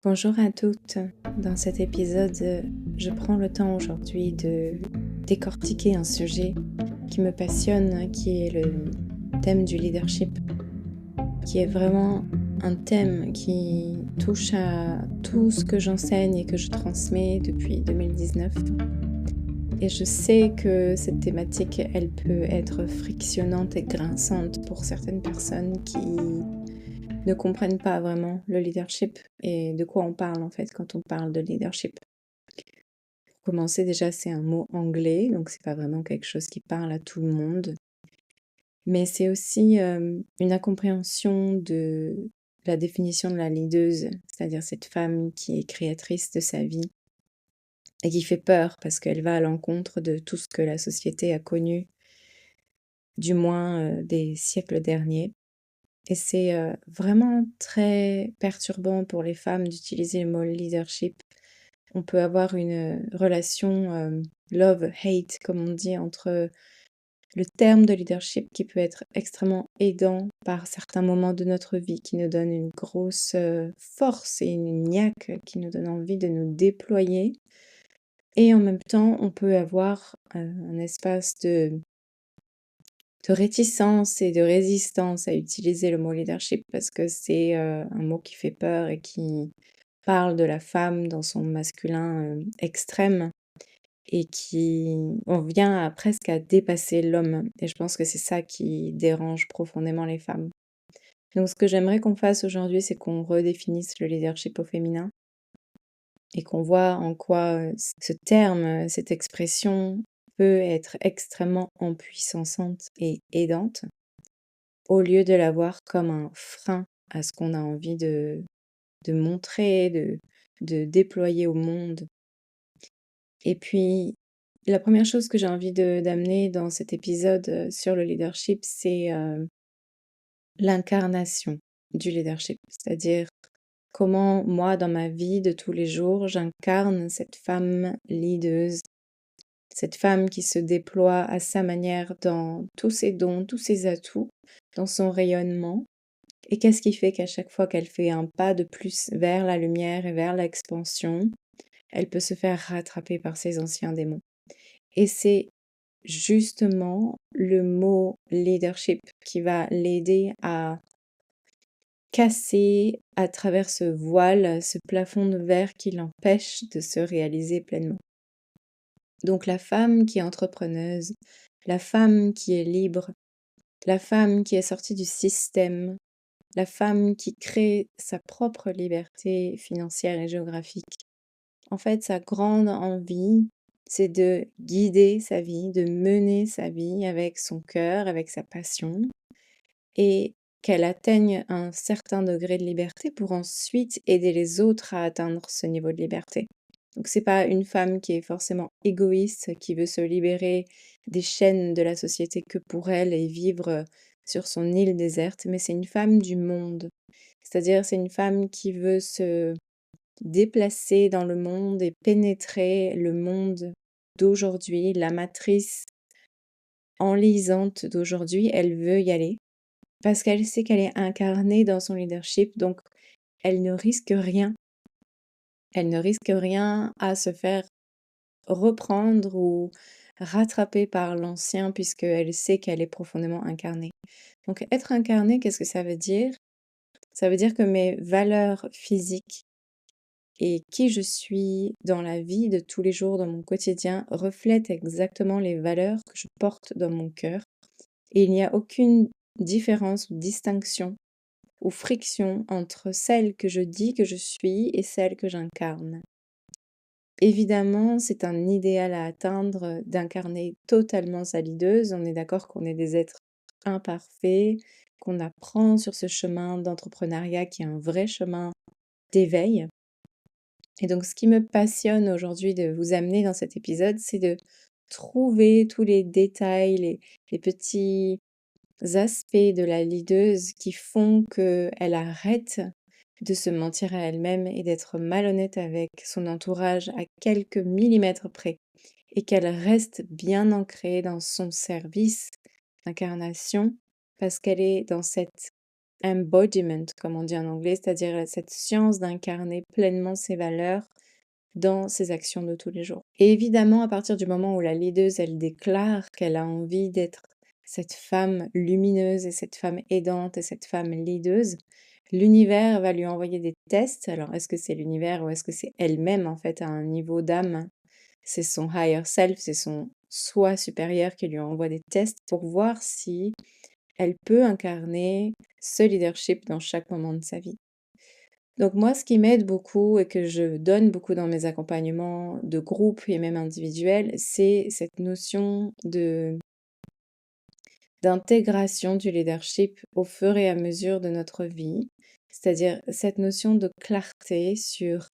Bonjour à toutes. Dans cet épisode, je prends le temps aujourd'hui de décortiquer un sujet qui me passionne, qui est le thème du leadership, qui est vraiment un thème qui touche à tout ce que j'enseigne et que je transmets depuis 2019. Et je sais que cette thématique, elle peut être frictionnante et grinçante pour certaines personnes qui ne comprennent pas vraiment le leadership et de quoi on parle en fait quand on parle de leadership. Pour commencer, déjà, c'est un mot anglais, donc c'est pas vraiment quelque chose qui parle à tout le monde. Mais c'est aussi une incompréhension de la définition de la leaduse, c'est-à-dire cette femme qui est créatrice de sa vie et qui fait peur parce qu'elle va à l'encontre de tout ce que la société a connu, du moins des siècles derniers. Et c'est vraiment très perturbant pour les femmes d'utiliser le mot leadership. On peut avoir une relation love-hate, comme on dit, entre le terme de leadership qui peut être extrêmement aidant par certains moments de notre vie, qui nous donne une grosse force et une niaque, qui nous donne envie de nous déployer. Et en même temps, on peut avoir un espace de réticence et de résistance à utiliser le mot leadership parce que c'est un mot qui fait peur et qui parle de la femme dans son masculin extrême et qui on vient presque à dépasser l'homme. Et je pense que c'est ça qui dérange profondément les femmes. Donc ce que j'aimerais qu'on fasse aujourd'hui, c'est qu'on redéfinisse le leadership au féminin et qu'on voit en quoi ce terme, cette expression peut être extrêmement empuissante et aidante, au lieu de la voir comme un frein à ce qu'on a envie de montrer, de déployer au monde. Et puis, la première chose que j'ai envie d'amener dans cet épisode sur le leadership, c'est l'incarnation du leadership. C'est-à-dire comment moi, dans ma vie de tous les jours, j'incarne cette femme leaduse, cette femme qui se déploie à sa manière dans tous ses dons, tous ses atouts, dans son rayonnement. Et qu'est-ce qui fait qu'à chaque fois qu'elle fait un pas de plus vers la lumière et vers l'expansion, elle peut se faire rattraper par ses anciens démons. Et c'est justement le mot leadership qui va l'aider à casser à travers ce voile, ce plafond de verre qui l'empêche de se réaliser pleinement. Donc la femme qui est entrepreneuse, la femme qui est libre, la femme qui est sortie du système, la femme qui crée sa propre liberté financière et géographique. En fait, sa grande envie, c'est de guider sa vie, de mener sa vie avec son cœur, avec sa passion, et qu'elle atteigne un certain degré de liberté pour ensuite aider les autres à atteindre ce niveau de liberté. Donc c'est pas une femme qui est forcément égoïste, qui veut se libérer des chaînes de la société que pour elle et vivre sur son île déserte, mais c'est une femme du monde. C'est-à-dire c'est une femme qui veut se déplacer dans le monde et pénétrer le monde d'aujourd'hui, la matrice enlisante d'aujourd'hui, elle veut y aller parce qu'elle sait qu'elle est incarnée dans son leadership, donc elle ne risque rien. Elle ne risque rien à se faire reprendre ou rattraper par l'ancien puisqu'elle sait qu'elle est profondément incarnée. Donc être incarnée, qu'est-ce que ça veut dire? Ça veut dire que mes valeurs physiques et qui je suis dans la vie de tous les jours, dans mon quotidien, reflètent exactement les valeurs que je porte dans mon cœur. Et il n'y a aucune différence ou distinction ou friction entre celle que je dis que je suis et celle que j'incarne. Évidemment, c'est un idéal à atteindre d'incarner totalement sa leaduse. On est d'accord qu'on est des êtres imparfaits, qu'on apprend sur ce chemin d'entrepreneuriat qui est un vrai chemin d'éveil. Et donc, ce qui me passionne aujourd'hui de vous amener dans cet épisode, c'est de trouver tous les détails, les petits aspects de la leaduse qui font qu'elle arrête de se mentir à elle-même et d'être malhonnête avec son entourage à quelques millimètres près et qu'elle reste bien ancrée dans son service d'incarnation parce qu'elle est dans cette embodiment, comme on dit en anglais, c'est-à-dire cette science d'incarner pleinement ses valeurs dans ses actions de tous les jours. Et évidemment, à partir du moment où la leaduse, elle déclare qu'elle a envie d'être cette femme lumineuse et cette femme aidante et cette femme leaduse, l'univers va lui envoyer des tests. Alors, est-ce que c'est l'univers ou est-ce que c'est elle-même, en fait, à un niveau d'âme? C'est son higher self, c'est son soi supérieur qui lui envoie des tests pour voir si elle peut incarner ce leadership dans chaque moment de sa vie. Donc moi, ce qui m'aide beaucoup et que je donne beaucoup dans mes accompagnements de groupe et même individuels, c'est cette notion d'intégration du leadership au fur et à mesure de notre vie, c'est-à-dire cette notion de clarté sur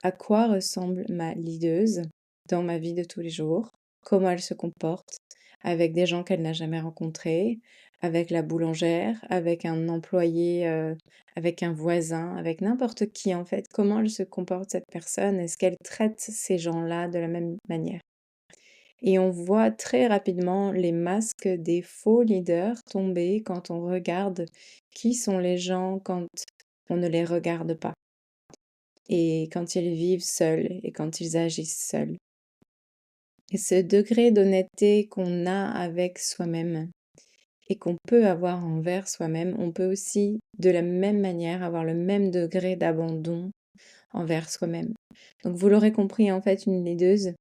à quoi ressemble ma leaduse dans ma vie de tous les jours, comment elle se comporte avec des gens qu'elle n'a jamais rencontrés, avec la boulangère, avec un employé, avec un voisin, avec n'importe qui en fait, comment elle se comporte cette personne, est-ce qu'elle traite ces gens-là de la même manière? Et on voit très rapidement les masques des faux leaders tomber quand on regarde qui sont les gens quand on ne les regarde pas et quand ils vivent seuls et quand ils agissent seuls. Et ce degré d'honnêteté qu'on a avec soi-même et qu'on peut avoir envers soi-même, on peut aussi de la même manière avoir le même degré d'abandon envers soi-même. Donc vous l'aurez compris, en fait, une leaduse,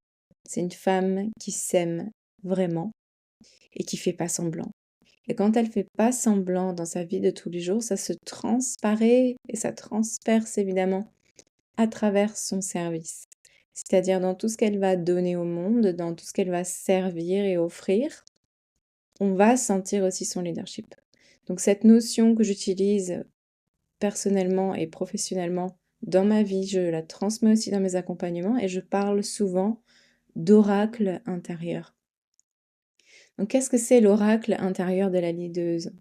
c'est une femme qui s'aime vraiment et qui fait pas semblant. Et quand elle fait pas semblant dans sa vie de tous les jours, ça se transparaît et ça transperce évidemment à travers son service. C'est-à-dire dans tout ce qu'elle va donner au monde, dans tout ce qu'elle va servir et offrir, on va sentir aussi son leadership. Donc cette notion que j'utilise personnellement et professionnellement dans ma vie, je la transmets aussi dans mes accompagnements et je parle souvent d'oracle intérieur. Donc qu'est-ce que c'est l'oracle intérieur de la leaduse?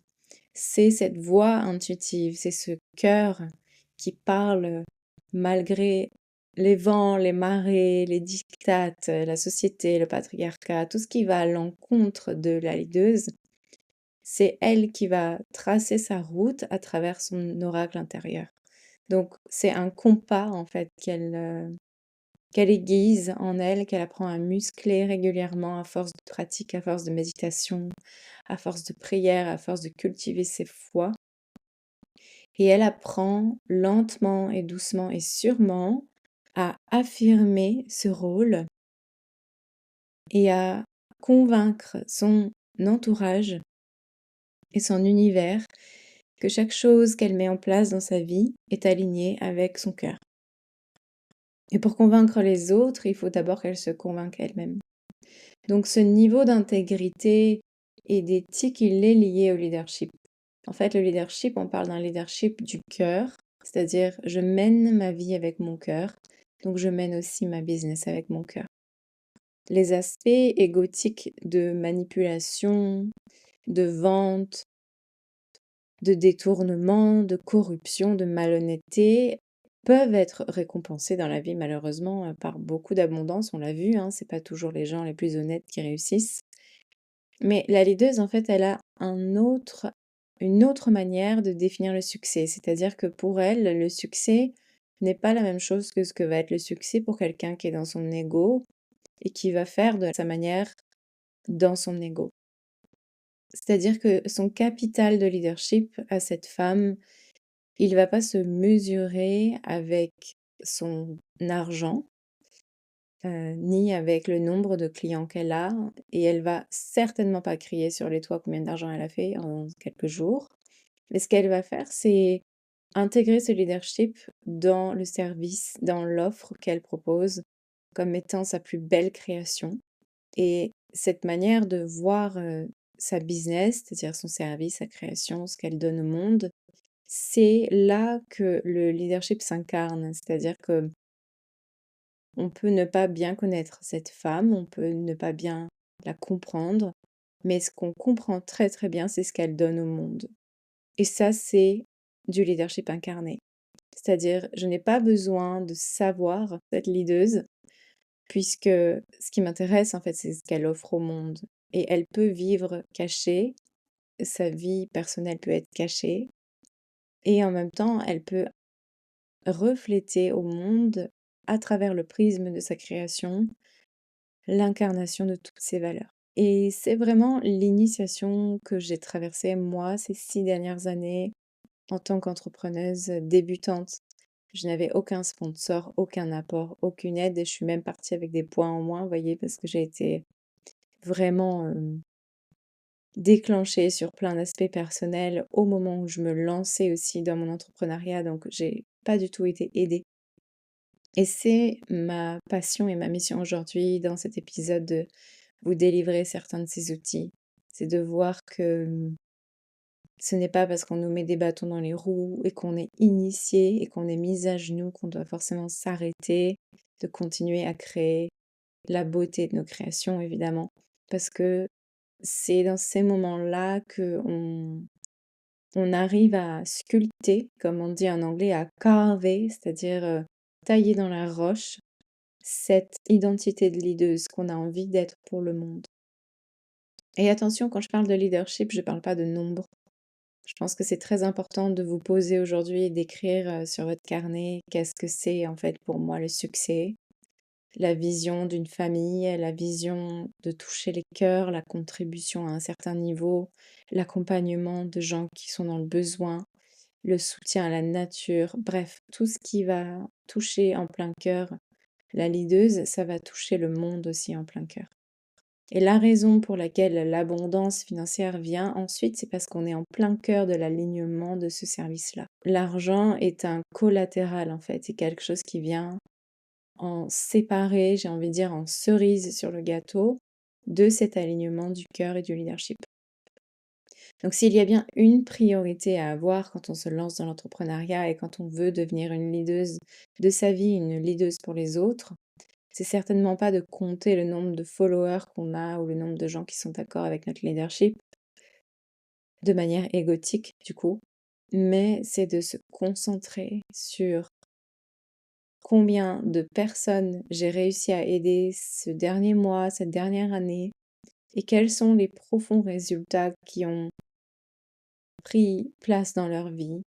C'est cette voix intuitive, c'est ce cœur qui parle malgré les vents, les marées, les dictates, la société, le patriarcat, tout ce qui va à l'encontre de la leaduse. C'est elle qui va tracer sa route à travers son oracle intérieur. Donc c'est un compas en fait qu'elle aiguise en elle, qu'elle apprend à muscler régulièrement à force de pratique, à force de méditation, à force de prière, à force de cultiver ses foi. Et elle apprend lentement et doucement et sûrement à affirmer ce rôle et à convaincre son entourage et son univers que chaque chose qu'elle met en place dans sa vie est alignée avec son cœur. Et pour convaincre les autres, il faut d'abord qu'elle se convainque elle-même. Donc ce niveau d'intégrité et d'éthique, il est lié au leadership. En fait, le leadership, on parle d'un leadership du cœur, c'est-à-dire je mène ma vie avec mon cœur, donc je mène aussi ma business avec mon cœur. Les aspects égotiques de manipulation, de vente, de détournement, de corruption, de malhonnêteté peuvent être récompensés dans la vie malheureusement par beaucoup d'abondance, on l'a vu, hein, c'est pas toujours les gens les plus honnêtes qui réussissent. Mais la leaduse, en fait, elle a une autre manière de définir le succès. C'est-à-dire que pour elle, le succès n'est pas la même chose que ce que va être le succès pour quelqu'un qui est dans son ego et qui va faire de sa manière dans son ego. C'est-à-dire que son capital de leadership à cette femme, il va pas se mesurer avec son argent, ni avec le nombre de clients qu'elle a, et elle va certainement pas crier sur les toits combien d'argent elle a fait en quelques jours. Mais ce qu'elle va faire, c'est intégrer ce leadership dans le service, dans l'offre qu'elle propose comme étant sa plus belle création. Et cette manière de voir sa business, c'est-à-dire son service, sa création, ce qu'elle donne au monde, c'est là que le leadership s'incarne. C'est-à-dire que on peut ne pas bien connaître cette femme, on peut ne pas bien la comprendre, mais ce qu'on comprend très très bien, c'est ce qu'elle donne au monde. Et ça, c'est du leadership incarné. C'est-à-dire, je n'ai pas besoin de savoir cette leaduse, puisque ce qui m'intéresse, en fait, c'est ce qu'elle offre au monde. Et elle peut vivre cachée, sa vie personnelle peut être cachée, et en même temps, elle peut refléter au monde, à travers le prisme de sa création, l'incarnation de toutes ces valeurs. Et c'est vraiment l'initiation que j'ai traversée, moi, ces 6 dernières années, en tant qu'entrepreneuse débutante. Je n'avais aucun sponsor, aucun apport, aucune aide et je suis même partie avec des points en moins, vous voyez, parce que j'ai été vraiment, déclenchée sur plein d'aspects personnels au moment où je me lançais aussi dans mon entrepreneuriat, donc j'ai pas du tout été aidée. Et c'est ma passion et ma mission aujourd'hui dans cet épisode de vous délivrer certains de ces outils. C'est de voir que ce n'est pas parce qu'on nous met des bâtons dans les roues et qu'on est initié et qu'on est mis à genoux qu'on doit forcément s'arrêter de continuer à créer la beauté de nos créations, évidemment. Parce que c'est dans ces moments-là que on arrive à sculpter, comme on dit en anglais, à carver, c'est-à-dire tailler dans la roche cette identité de leaduse qu'on a envie d'être pour le monde. Et attention, quand je parle de leadership, je ne parle pas de nombre. Je pense que c'est très important de vous poser aujourd'hui et d'écrire sur votre carnet qu'est-ce que c'est en fait pour moi le succès, la vision d'une famille, la vision de toucher les cœurs, la contribution à un certain niveau, l'accompagnement de gens qui sont dans le besoin, le soutien à la nature, bref, tout ce qui va toucher en plein cœur la leaduse, ça va toucher le monde aussi en plein cœur. Et la raison pour laquelle l'abondance financière vient ensuite, c'est parce qu'on est en plein cœur de l'alignement de ce service-là. L'argent est un collatéral en fait, c'est quelque chose qui vient en séparer, j'ai envie de dire en cerise sur le gâteau, de cet alignement du cœur et du leadership. Donc s'il y a bien une priorité à avoir quand on se lance dans l'entrepreneuriat et quand on veut devenir une leaduse de sa vie, une leaduse pour les autres, c'est certainement pas de compter le nombre de followers qu'on a ou le nombre de gens qui sont d'accord avec notre leadership de manière égotique du coup, mais c'est de se concentrer sur combien de personnes j'ai réussi à aider ce dernier mois, cette dernière année, et quels sont les profonds résultats qui ont pris place dans leur vie.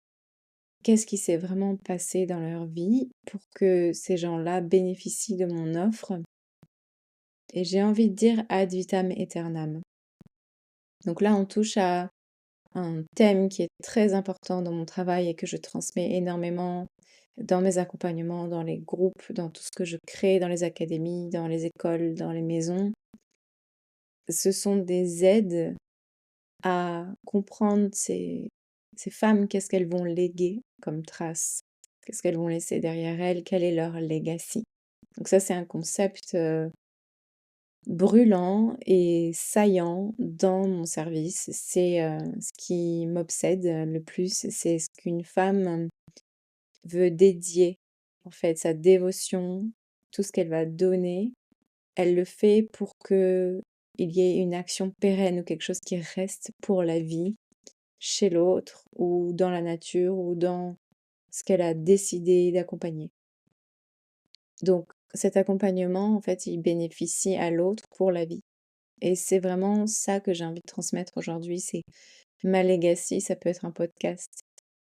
Qu'est-ce qui s'est vraiment passé dans leur vie pour que ces gens-là bénéficient de mon offre? Et j'ai envie de dire ad vitam aeternam. Donc là, on touche à un thème qui est très important dans mon travail et que je transmets énormément dans mes accompagnements, dans les groupes, dans tout ce que je crée, dans les académies, dans les écoles, dans les maisons. Ce sont des aides à comprendre ces femmes, qu'est-ce qu'elles vont léguer comme trace, qu'est-ce qu'elles vont laisser derrière elles, quel est leur legacy. Donc ça, c'est un concept brûlant et saillant dans mon service. C'est ce qui m'obsède le plus, c'est ce qu'une femme veut dédier, en fait, sa dévotion, tout ce qu'elle va donner, elle le fait pour que il y ait une action pérenne ou quelque chose qui reste pour la vie chez l'autre ou dans la nature ou dans ce qu'elle a décidé d'accompagner. Donc cet accompagnement, en fait, il bénéficie à l'autre pour la vie. Et c'est vraiment ça que j'ai envie de transmettre aujourd'hui, c'est ma legacy. Ça peut être un podcast,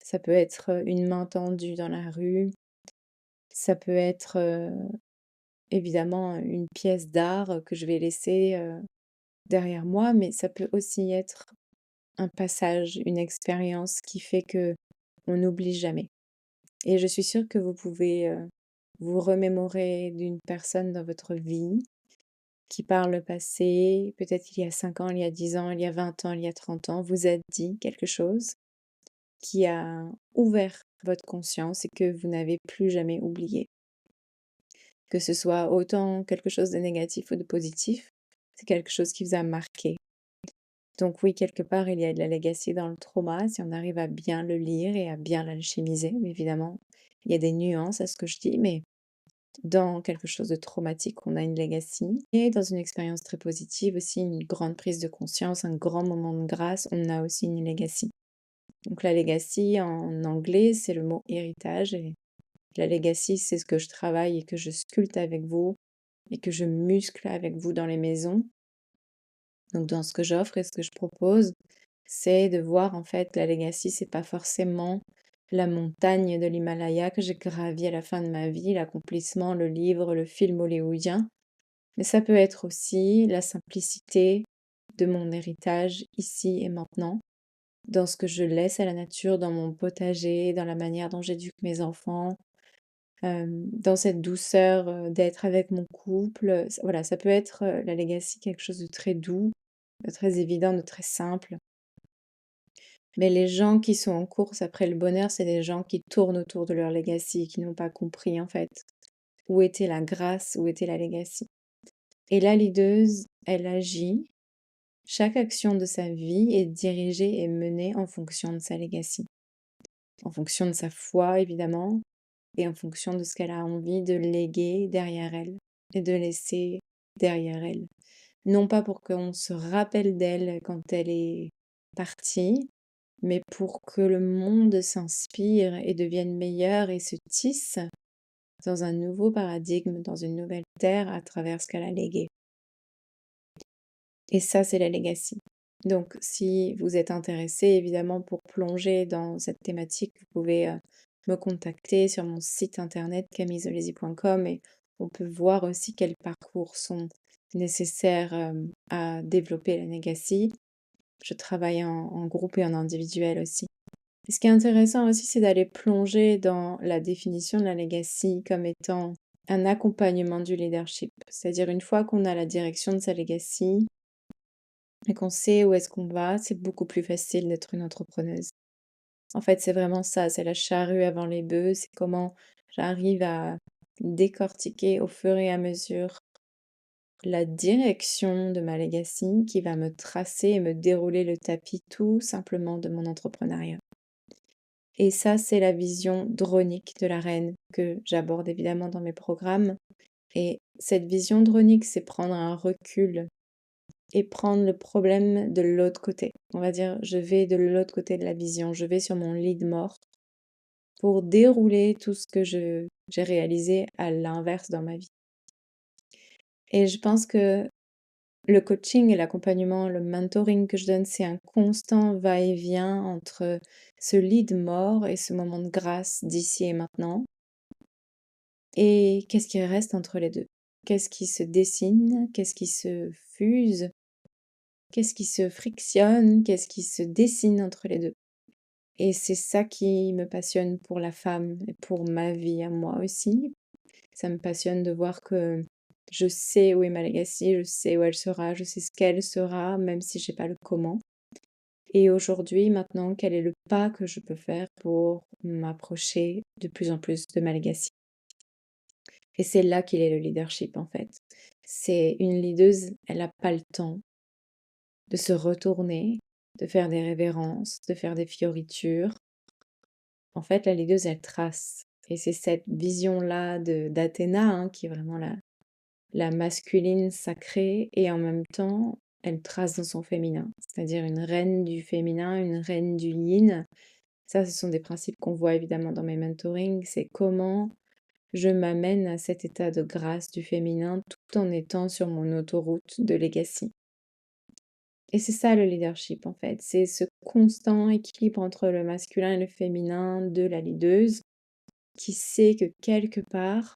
ça peut être une main tendue dans la rue, ça peut être évidemment une pièce d'art que je vais laisser derrière moi, mais ça peut aussi être un passage, une expérience qui fait que on n'oublie jamais. Et je suis sûre que vous pouvez vous remémorer d'une personne dans votre vie qui par le passé, peut-être il y a 5 ans, il y a 10 ans, il y a 20 ans, il y a 30 ans, vous a dit quelque chose qui a ouvert votre conscience et que vous n'avez plus jamais oublié. Que ce soit autant quelque chose de négatif ou de positif, c'est quelque chose qui vous a marqué. Donc oui, quelque part, il y a de la legacy dans le trauma, si on arrive à bien le lire et à bien l'alchimiser, évidemment. Il y a des nuances à ce que je dis, mais dans quelque chose de traumatique, on a une legacy. Et dans une expérience très positive aussi, une grande prise de conscience, un grand moment de grâce, on a aussi une legacy. Donc la legacy en anglais, c'est le mot héritage. Et la legacy, c'est ce que je travaille et que je sculpte avec vous et que je muscle avec vous dans les maisons. Donc dans ce que j'offre et ce que je propose, c'est de voir en fait que la legacy, c'est pas forcément la montagne de l'Himalaya que j'ai gravie à la fin de ma vie, l'accomplissement, le livre, le film hollywoodien. Mais ça peut être aussi la simplicité de mon héritage ici et maintenant, dans ce que je laisse à la nature, dans mon potager, dans la manière dont j'éduque mes enfants, dans cette douceur d'être avec mon couple. Voilà, ça peut être la legacy, quelque chose de très doux, de très évident, de très simple. Mais les gens qui sont en course après le bonheur, c'est des gens qui tournent autour de leur legacy, qui n'ont pas compris en fait où était la grâce, où était la legacy. Et la leaduse, elle agit. Chaque action de sa vie est dirigée et menée en fonction de sa legacy, en fonction de sa foi évidemment, et en fonction de ce qu'elle a envie de léguer derrière elle et de laisser derrière elle. Non pas pour qu'on se rappelle d'elle quand elle est partie, mais pour que le monde s'inspire et devienne meilleur et se tisse dans un nouveau paradigme, dans une nouvelle terre à travers ce qu'elle a légué. Et ça, c'est la legacy. Donc, si vous êtes intéressé, évidemment, pour plonger dans cette thématique, vous pouvez me contacter sur mon site internet camillesolesi.com et on peut voir aussi quels parcours sont nécessaires à développer la legacy. Je travaille en groupe et en individuel aussi. Et ce qui est intéressant aussi, c'est d'aller plonger dans la définition de la legacy comme étant un accompagnement du leadership. C'est-à-dire une fois qu'on a la direction de sa legacy, et qu'on sait où est-ce qu'on va, c'est beaucoup plus facile d'être une entrepreneuse. En fait, c'est vraiment ça, c'est la charrue avant les bœufs, c'est comment j'arrive à décortiquer au fur et à mesure la direction de ma legacy qui va me tracer et me dérouler le tapis tout simplement de mon entrepreneuriat. Et ça, c'est la vision dronique de la reine que j'aborde évidemment dans mes programmes. Et cette vision dronique, c'est prendre un recul et prendre le problème de l'autre côté. On va dire, je vais de l'autre côté de la vision, je vais sur mon lit de mort pour dérouler tout ce que j'ai réalisé à l'inverse dans ma vie. Et je pense que le coaching et l'accompagnement, le mentoring que je donne, c'est un constant va-et-vient entre ce lit de mort et ce moment de grâce d'ici et maintenant. Et qu'est-ce qui reste entre les deux? Qu'est-ce qui se dessine? Qu'est-ce qui se fuse? Qu'est-ce qui se frictionne? Qu'est-ce qui se dessine entre les deux? Et c'est ça qui me passionne pour la femme et pour ma vie à moi aussi. Ça me passionne de voir que je sais où est ma legacy, je sais où elle sera, je sais ce qu'elle sera, même si je sais pas le comment. Et aujourd'hui, maintenant, quel est le pas que je peux faire pour m'approcher de plus en plus de ma legacy? Et c'est là qu'il est le leadership en fait. C'est une leaduse, elle n'a pas le temps de se retourner, de faire des révérences, de faire des fioritures. En fait, la leaduse, elle trace. Et c'est cette vision-là d'Athéna, hein, qui est vraiment la masculine sacrée, et en même temps, elle trace dans son féminin. C'est-à-dire une reine du féminin, une reine du yin. Ça, ce sont des principes qu'on voit évidemment dans mes mentorings. C'est comment je m'amène à cet état de grâce du féminin tout en étant sur mon autoroute de legacy. Et c'est ça le leadership en fait, c'est ce constant équilibre entre le masculin et le féminin de la leaduse qui sait que quelque part,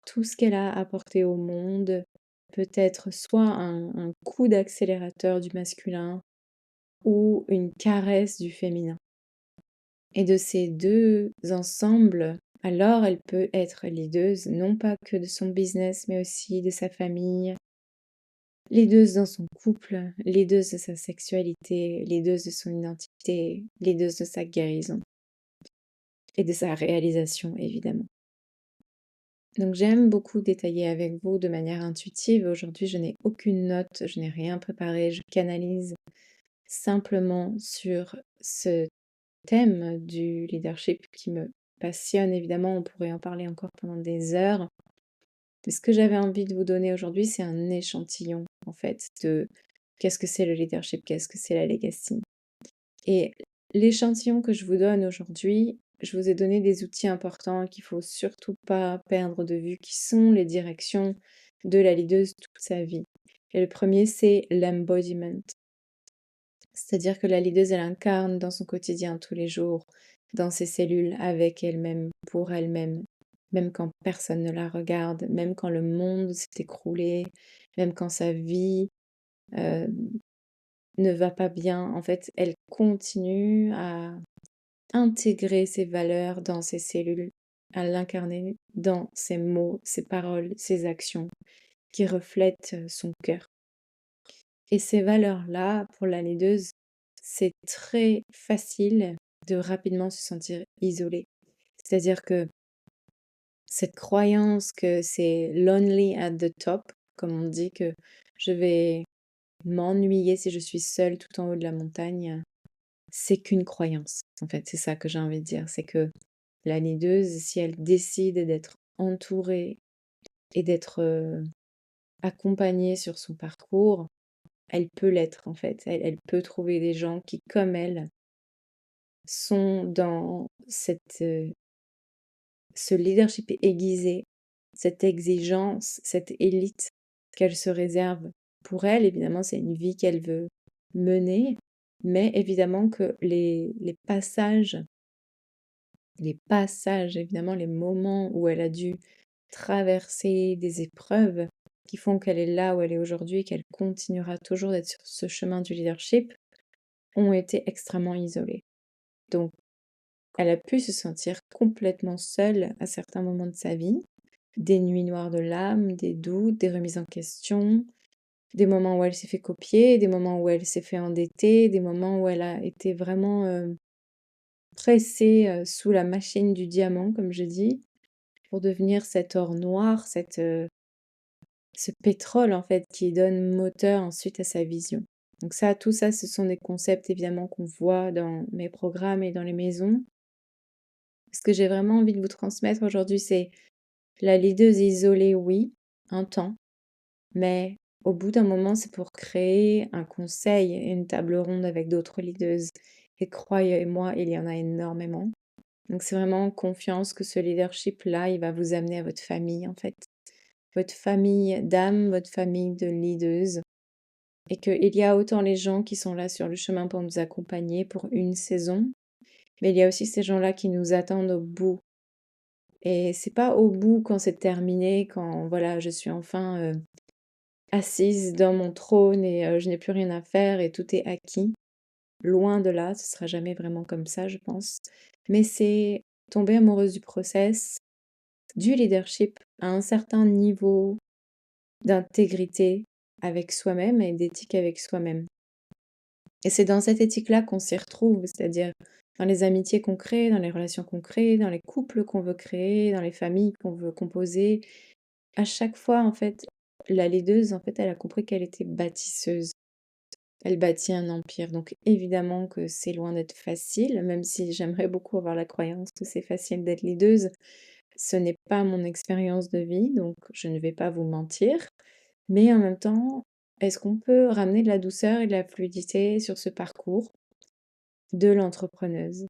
tout ce qu'elle a apporté au monde peut être soit un coup d'accélérateur du masculin ou une caresse du féminin. Et de ces deux ensembles, alors elle peut être leaduse non pas que de son business mais aussi de sa famille, leaduse dans son couple, leaduse de sa sexualité, leaduse de son identité, leaduse de sa guérison et de sa réalisation évidemment. Donc j'aime beaucoup détailler avec vous de manière intuitive. Aujourd'hui, je n'ai aucune note, je n'ai rien préparé, je canalise simplement sur ce thème du leadership qui me passionne évidemment. On pourrait en parler encore pendant des heures. Mais ce que j'avais envie de vous donner aujourd'hui, c'est un échantillon en fait de qu'est-ce que c'est le leadership, qu'est-ce que c'est la legacy. Et l'échantillon que je vous donne aujourd'hui, je vous ai donné des outils importants qu'il ne faut surtout pas perdre de vue, qui sont les directions de la leaduse toute sa vie. Et le premier, c'est l'embodiment. C'est-à-dire que la leaduse, elle incarne dans son quotidien tous les jours, dans ses cellules, avec elle-même, pour elle-même, même quand personne ne la regarde, même quand le monde s'est écroulé, même quand sa vie euh, ne va pas bien. En fait, elle continue à intégrer ses valeurs dans ses cellules, à l'incarner dans ses mots, ses paroles, ses actions, qui reflètent son cœur. Et ces valeurs-là, pour la leaduse, c'est très facile de rapidement se sentir isolé. C'est-à-dire que cette croyance que c'est lonely at the top, comme on dit que je vais m'ennuyer si je suis seule tout en haut de la montagne, c'est qu'une croyance. En fait, c'est ça que j'ai envie de dire. C'est que la leaduse, si elle décide d'être entourée et d'être accompagnée sur son parcours, elle peut l'être en fait. Elle peut trouver des gens qui, comme elle, sont dans ce leadership aiguisé, cette exigence, cette élite qu'elle se réserve pour elle. Évidemment, c'est une vie qu'elle veut mener, mais évidemment que les passages, évidemment, les moments où elle a dû traverser des épreuves qui font qu'elle est là où elle est aujourd'hui et qu'elle continuera toujours d'être sur ce chemin du leadership, ont été extrêmement isolés. Donc, elle a pu se sentir complètement seule à certains moments de sa vie, des nuits noires de l'âme, des doutes, des remises en question, des moments où elle s'est fait copier, des moments où elle s'est fait endetter, des moments où elle a été vraiment pressée sous la machine du diamant, comme je dis, pour devenir cet or noir, ce pétrole en fait qui donne moteur ensuite à sa vision. Donc ça, tout ça, ce sont des concepts évidemment qu'on voit dans mes programmes et dans les maisons. Ce que j'ai vraiment envie de vous transmettre aujourd'hui, c'est la leaduse isolée, oui, un temps, mais au bout d'un moment, c'est pour créer un conseil et une table ronde avec d'autres leaders. Et croyez-moi, il y en a énormément. Donc c'est vraiment confiance que ce leadership-là, il va vous amener à votre famille, en fait. Votre famille d'âme, votre famille de leaders. Et qu'il y a autant les gens qui sont là sur le chemin pour nous accompagner pour une saison, mais il y a aussi ces gens-là qui nous attendent au bout. Et c'est pas au bout quand c'est terminé, quand voilà, je suis enfin assise dans mon trône et je n'ai plus rien à faire et tout est acquis. Loin de là, ce sera jamais vraiment comme ça, je pense. Mais c'est tomber amoureuse du process, du leadership à un certain niveau d'intégrité avec soi-même et d'éthique avec soi-même. Et c'est dans cette éthique-là qu'on s'y retrouve, c'est-à-dire dans les amitiés qu'on crée, dans les relations qu'on crée, dans les couples qu'on veut créer, dans les familles qu'on veut composer. À chaque fois, en fait, la leaduse, en fait, elle a compris qu'elle était bâtisseuse. Elle bâtit un empire. Donc évidemment que c'est loin d'être facile, même si j'aimerais beaucoup avoir la croyance que c'est facile d'être leaduse. Ce n'est pas mon expérience de vie, donc je ne vais pas vous mentir. Mais en même temps, est-ce qu'on peut ramener de la douceur et de la fluidité sur ce parcours de l'entrepreneuse?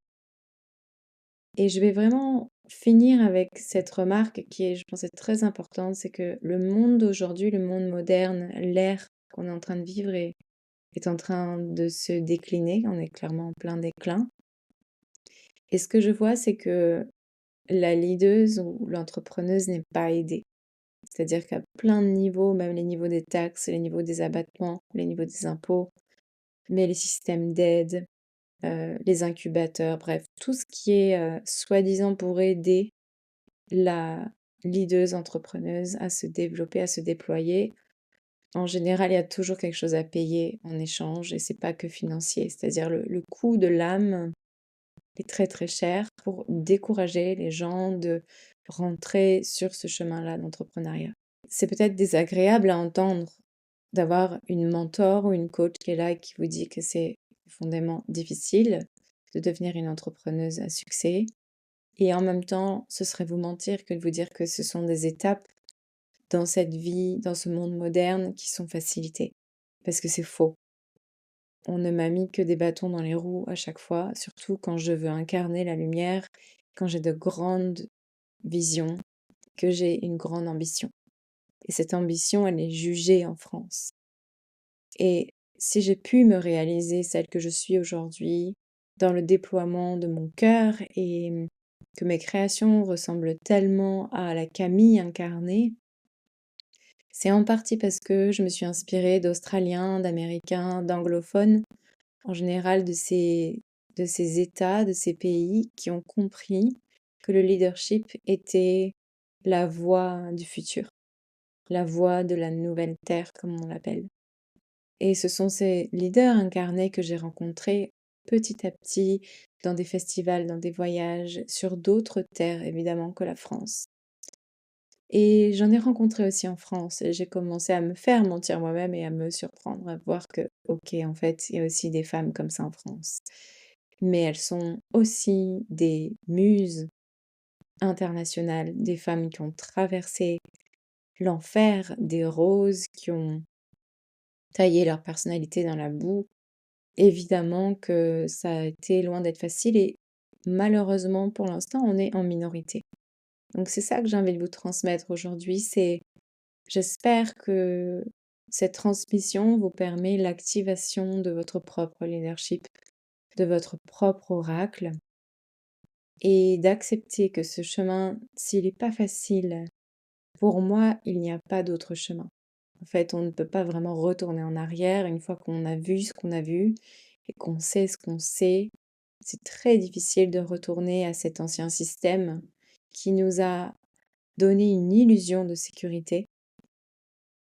Et je vais vraiment finir avec cette remarque qui est, je pense, est très importante, c'est que le monde d'aujourd'hui, le monde moderne, l'ère qu'on est en train de vivre est en train de se décliner, on est clairement en plein déclin. Et ce que je vois, c'est que la leaduse ou l'entrepreneuse n'est pas aidée. C'est-à-dire qu'à plein de niveaux, même les niveaux des taxes, les niveaux des abattements, les niveaux des impôts, mais les systèmes d'aide, les incubateurs, bref, tout ce qui est soi-disant pour aider la leaduse entrepreneuse à se développer, à se déployer. En général, il y a toujours quelque chose à payer en échange et c'est pas que financier. C'est-à-dire le coût de l'âme est très très cher pour décourager les gens de rentrer sur ce chemin-là d'entrepreneuriat. C'est peut-être désagréable à entendre d'avoir une mentor ou une coach qui est là et qui vous dit que c'est profondément difficile de devenir une entrepreneuse à succès. Et en même temps, ce serait vous mentir que de vous dire que ce sont des étapes dans cette vie, dans ce monde moderne, qui sont facilitées. Parce que c'est faux. On ne m'a mis que des bâtons dans les roues à chaque fois, surtout quand je veux incarner la lumière, quand j'ai de grandes visions, que j'ai une grande ambition. Et cette ambition, elle est jugée en France. Et si j'ai pu me réaliser celle que je suis aujourd'hui dans le déploiement de mon cœur et que mes créations ressemblent tellement à la Camille incarnée, c'est en partie parce que je me suis inspirée d'Australiens, d'Américains, d'anglophones, en général de ces États, de ces pays qui ont compris que le leadership était la voie du futur, la voie de la nouvelle terre, comme on l'appelle. Et ce sont ces leaders incarnés que j'ai rencontrés petit à petit dans des festivals, dans des voyages, sur d'autres terres évidemment que la France. Et j'en ai rencontré aussi en France et j'ai commencé à me faire mentir moi-même et à me surprendre, à voir que, ok, en fait, il y a aussi des femmes comme ça en France. Mais elles sont aussi des muses internationales, des femmes qui ont traversé l'enfer, des roses qui ont taillé leur personnalité dans la boue. Évidemment que ça a été loin d'être facile et malheureusement pour l'instant on est en minorité. Donc c'est ça que j'ai envie de vous transmettre aujourd'hui, c'est j'espère que cette transmission vous permet l'activation de votre propre leadership, de votre propre oracle et d'accepter que ce chemin, s'il n'est pas facile, pour moi, il n'y a pas d'autre chemin. En fait, on ne peut pas vraiment retourner en arrière une fois qu'on a vu ce qu'on a vu et qu'on sait ce qu'on sait. C'est très difficile de retourner à cet ancien système qui nous a donné une illusion de sécurité,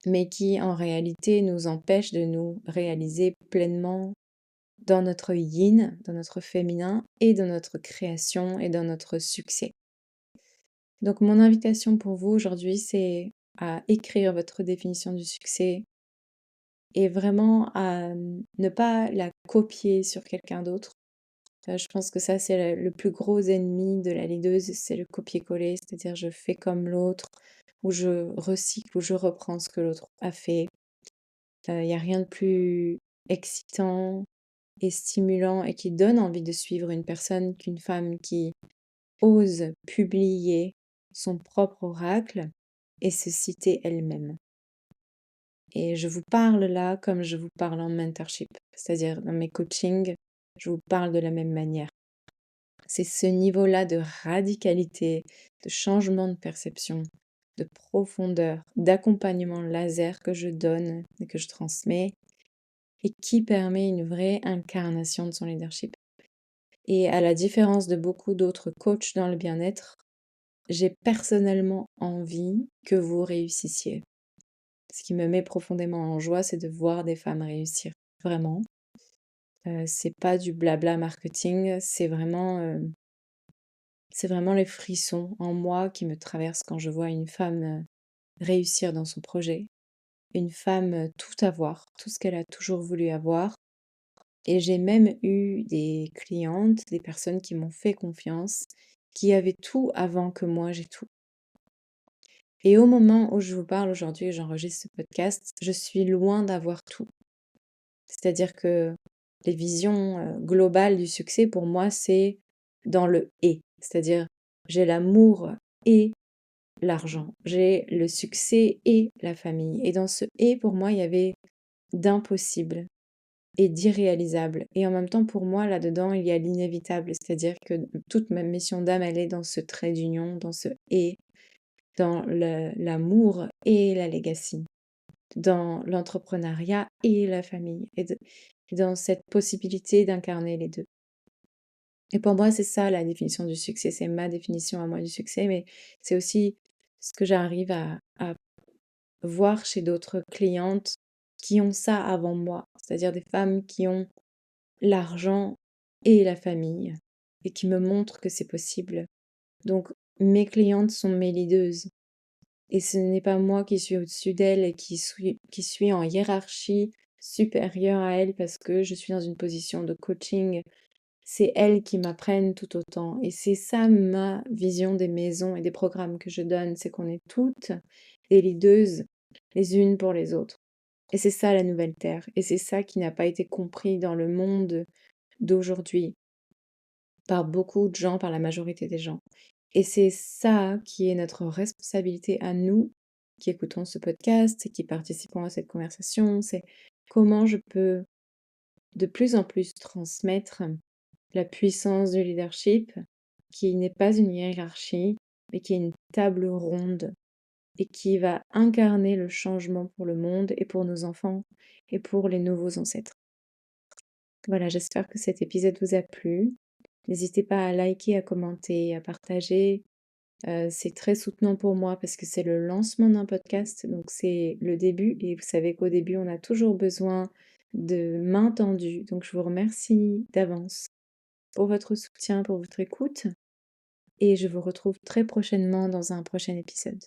mais qui en réalité nous empêche de nous réaliser pleinement dans notre yin, dans notre féminin et dans notre création et dans notre succès. Donc mon invitation pour vous aujourd'hui, c'est à écrire votre définition du succès et vraiment à ne pas la copier sur quelqu'un d'autre. Je pense que ça, c'est le plus gros ennemi de la leaduse, c'est le copier-coller, c'est-à-dire je fais comme l'autre, ou je recycle, ou je reprends ce que l'autre a fait. Il n'y a rien de plus excitant et stimulant et qui donne envie de suivre une personne qu'une femme qui ose publier son propre oracle et se citer elle-même. Et je vous parle là comme je vous parle en mentorship, c'est-à-dire dans mes coachings, je vous parle de la même manière. C'est ce niveau-là de radicalité, de changement de perception, de profondeur, d'accompagnement laser que je donne et que je transmets et qui permet une vraie incarnation de son leadership. Et à la différence de beaucoup d'autres coachs dans le bien-être, j'ai personnellement envie que vous réussissiez. Ce qui me met profondément en joie, c'est de voir des femmes réussir. Vraiment. C'est pas du blabla marketing, c'est vraiment les frissons en moi qui me traversent quand je vois une femme réussir dans son projet. Une femme tout avoir, tout ce qu'elle a toujours voulu avoir. Et j'ai même eu des clientes, des personnes qui m'ont fait confiance, qui avaient tout avant que moi j'ai tout. Et au moment où je vous parle aujourd'hui, j'enregistre ce podcast, je suis loin d'avoir tout. C'est-à-dire que les visions globales du succès, pour moi, c'est dans le et. C'est-à-dire, j'ai l'amour et l'argent. J'ai le succès et la famille. Et dans ce et, pour moi, il y avait d'impossible et d'irréalisable. Et en même temps, pour moi, là-dedans, il y a l'inévitable. C'est-à-dire que toute ma mission d'âme, elle est dans ce trait d'union, dans ce et, dans l'amour et la legacy, dans l'entrepreneuriat et la famille, et dans cette possibilité d'incarner les deux. Et pour moi, c'est ça la définition du succès, c'est ma définition à moi du succès, mais c'est aussi ce que j'arrive à voir chez d'autres clientes qui ont ça avant moi, c'est-à-dire des femmes qui ont l'argent et la famille, et qui me montrent que c'est possible. Donc, mes clientes sont mes leaders. Et ce n'est pas moi qui suis au-dessus d'elle et qui suis en hiérarchie supérieure à elle parce que je suis dans une position de coaching. C'est elles qui m'apprennent tout autant. Et c'est ça ma vision des maisons et des programmes que je donne, c'est qu'on est toutes des leaders les unes pour les autres. Et c'est ça la nouvelle terre. Et c'est ça qui n'a pas été compris dans le monde d'aujourd'hui par beaucoup de gens, par la majorité des gens. Et c'est ça qui est notre responsabilité à nous qui écoutons ce podcast et qui participons à cette conversation, c'est comment je peux de plus en plus transmettre la puissance du leadership, qui n'est pas une hiérarchie, mais qui est une table ronde et qui va incarner le changement pour le monde et pour nos enfants et pour les nouveaux ancêtres. Voilà, j'espère que cet épisode vous a plu. N'hésitez pas à liker, à commenter, à partager. C'est très soutenant pour moi parce que c'est le lancement d'un podcast, donc c'est le début et vous savez qu'au début, on a toujours besoin de mains tendues. Donc je vous remercie d'avance pour votre soutien, pour votre écoute et je vous retrouve très prochainement dans un prochain épisode.